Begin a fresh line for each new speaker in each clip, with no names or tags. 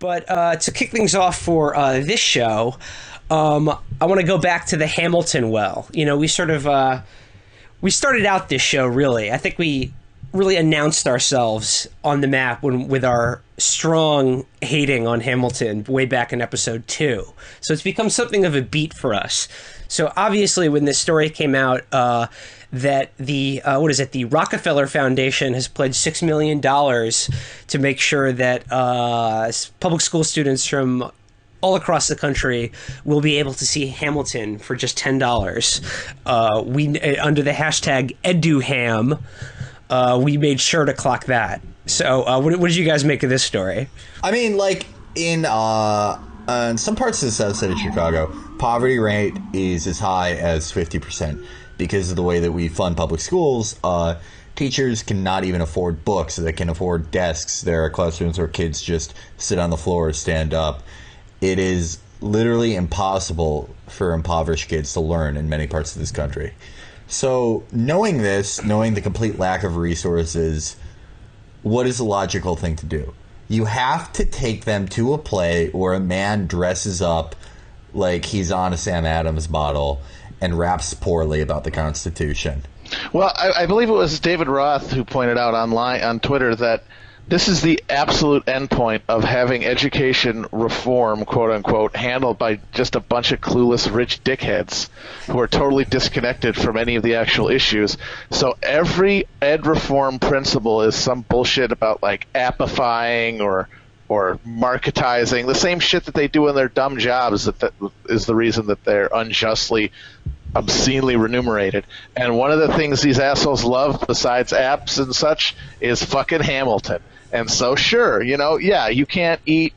But to kick things off for this show, I want to go back to the Hamilton well. You know, we started out this show, really. I think we really announced ourselves on the map with our strong hating on Hamilton way back in episode 2. So it's become something of a beat for us. So obviously when this story came out, that the Rockefeller Foundation has pledged $6 million to make sure that public school students from all across the country will be able to see Hamilton for just $10. We under the hashtag EduHam, we made sure to clock that. So what did you guys make of this story?
I mean, like, in some parts of the south side of Chicago, poverty rate is as high as 50%. Because of the way that we fund public schools, teachers cannot even afford books. They can afford desks. There are classrooms where kids just sit on the floor or stand up. It is literally impossible for impoverished kids to learn in many parts of this country. So knowing this, knowing the complete lack of resources, what is the logical thing to do? You have to take them to a play where a man dresses up like he's on a Sam Adams bottle and raps poorly about the Constitution.
Well, I believe it was David Roth who pointed out online on Twitter that this is the absolute endpoint of having education reform, quote unquote, handled by just a bunch of clueless rich dickheads who are totally disconnected from any of the actual issues. So every ed reform principle is some bullshit about like appifying or marketizing, the same shit that they do in their dumb jobs that is the reason that they're unjustly, obscenely remunerated. And one of the things these assholes love, besides apps and such, is fucking Hamilton. And so, sure, you can't eat,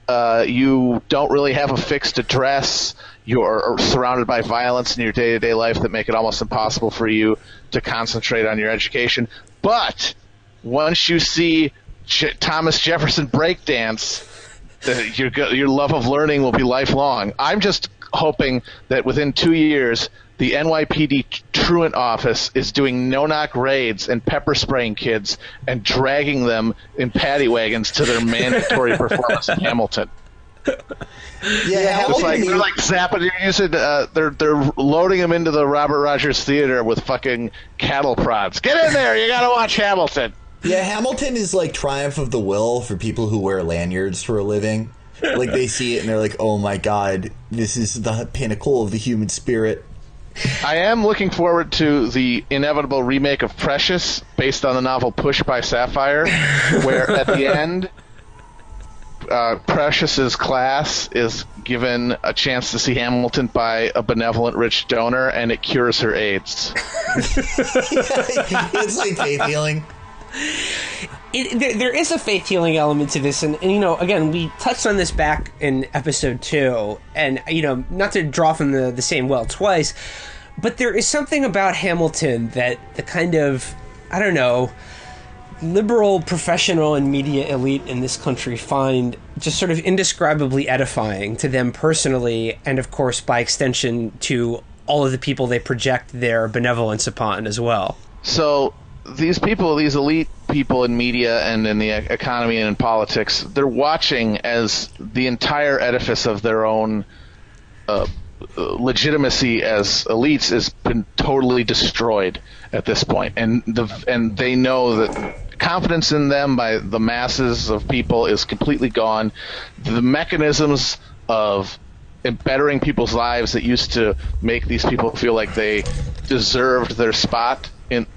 you don't really have a fixed address, you're surrounded by violence in your day-to-day life that make it almost impossible for you to concentrate on your education. But once you see Thomas Jefferson breakdance, your love of learning will be lifelong. I'm just hoping that within 2 years, the NYPD truant office is doing no-knock raids and pepper spraying kids and dragging them in paddy wagons to their mandatory performance in Hamilton.
Yeah,
it's like they're like zapping. They're loading them into the Robert Rogers Theater with fucking cattle prods. Get in there! You gotta watch Hamilton.
Yeah, Hamilton is like Triumph of the Will for people who wear lanyards for a living. Like, they see it and they're like, oh my god, this is the pinnacle of the human spirit.
I am looking forward to the inevitable remake of Precious, based on the novel Push by Sapphire, where at the end, Precious's class is given a chance to see Hamilton by a benevolent rich donor, and it cures her AIDS.
It's like faith healing.
There is a faith healing element to this, and again, we touched on this back in episode 2, and not to draw from the same well twice, but there is something about Hamilton that the kind of, I don't know, liberal professional and media elite in this country find just sort of indescribably edifying to them personally, and of course by extension to all of the people they project their benevolence upon as well.
So these people, these elite people in media and in the economy and in politics, they're watching as the entire edifice of their own legitimacy as elites has been totally destroyed at this point. And they know that confidence in them by the masses of people is completely gone. The mechanisms of bettering people's lives that used to make these people feel like they deserved their spot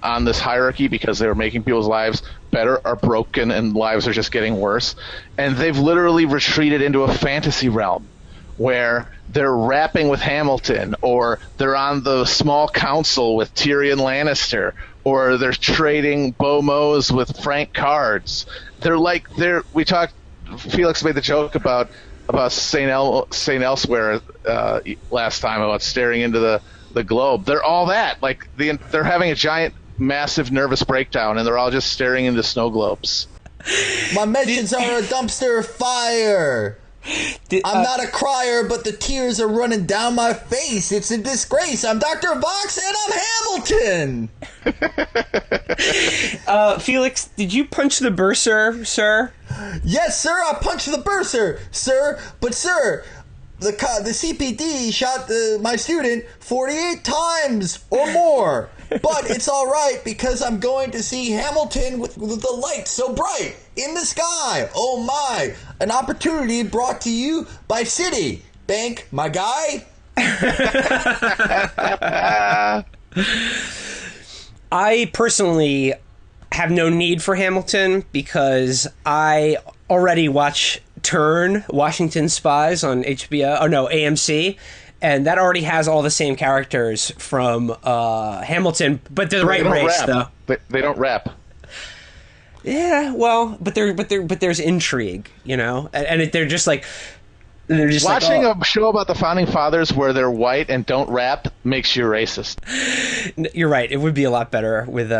on this hierarchy because they were making people's lives better are broken, and lives are just getting worse. And they've literally retreated into a fantasy realm where they're rapping with Hamilton, or they're on the small council with Tyrion Lannister, or they're trading Bomos with Frank Cards. We talked, Felix made the joke about St. Elsewhere last time, about staring into the globe. They're all that. Like, they're having a giant, massive nervous breakdown, and they're all just staring into snow globes.
My mentions are a dumpster fire. I'm not a crier, but the tears are running down my face. It's a disgrace. I'm Dr. Vox, and I'm Hamilton.
Felix, did you punch the bursar, sir?
Yes, sir, I punched the bursar, sir. But, sir, the CPD shot my student 48 times or more. But it's all right because I'm going to see Hamilton with the lights so bright in the sky. Oh my! An opportunity brought to you by Citi Bank, my guy.
I personally have no need for Hamilton because I already watch Turn, Washington Spies on HBO. Oh no, AMC. And that already has all the same characters from Hamilton, but they're the right race, though.
They don't rap.
Yeah, well, but there's intrigue, you know, and they're just like
Watching a show about the founding fathers where they're white and don't rap makes you racist.
You're right. It would be a lot better with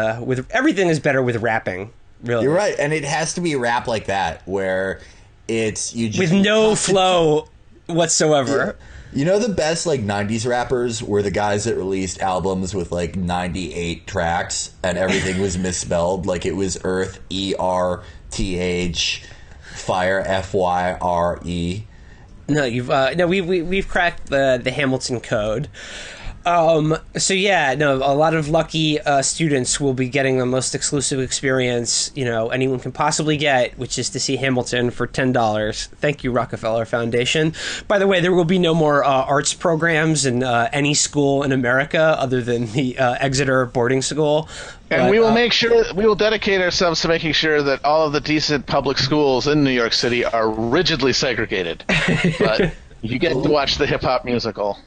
everything is better with rapping. Really,
you're right, and it has to be rap like that where it's you just
with no flow whatsoever.
Yeah. You know the best like 90s rappers were the guys that released albums with like 98 tracks and everything was misspelled, like it was Earth ERTH, Fire FYRE.
No, we've cracked the Hamilton code. So yeah, no, a lot of lucky students will be getting the most exclusive experience, you know, anyone can possibly get, which is to see Hamilton for $10. Thank you, Rockefeller Foundation. By the way, there will be no more arts programs in any school in America other than the Exeter boarding school.
And we will dedicate ourselves to making sure that all of the decent public schools in New York City are rigidly segregated. But you get to watch the hip hop musical.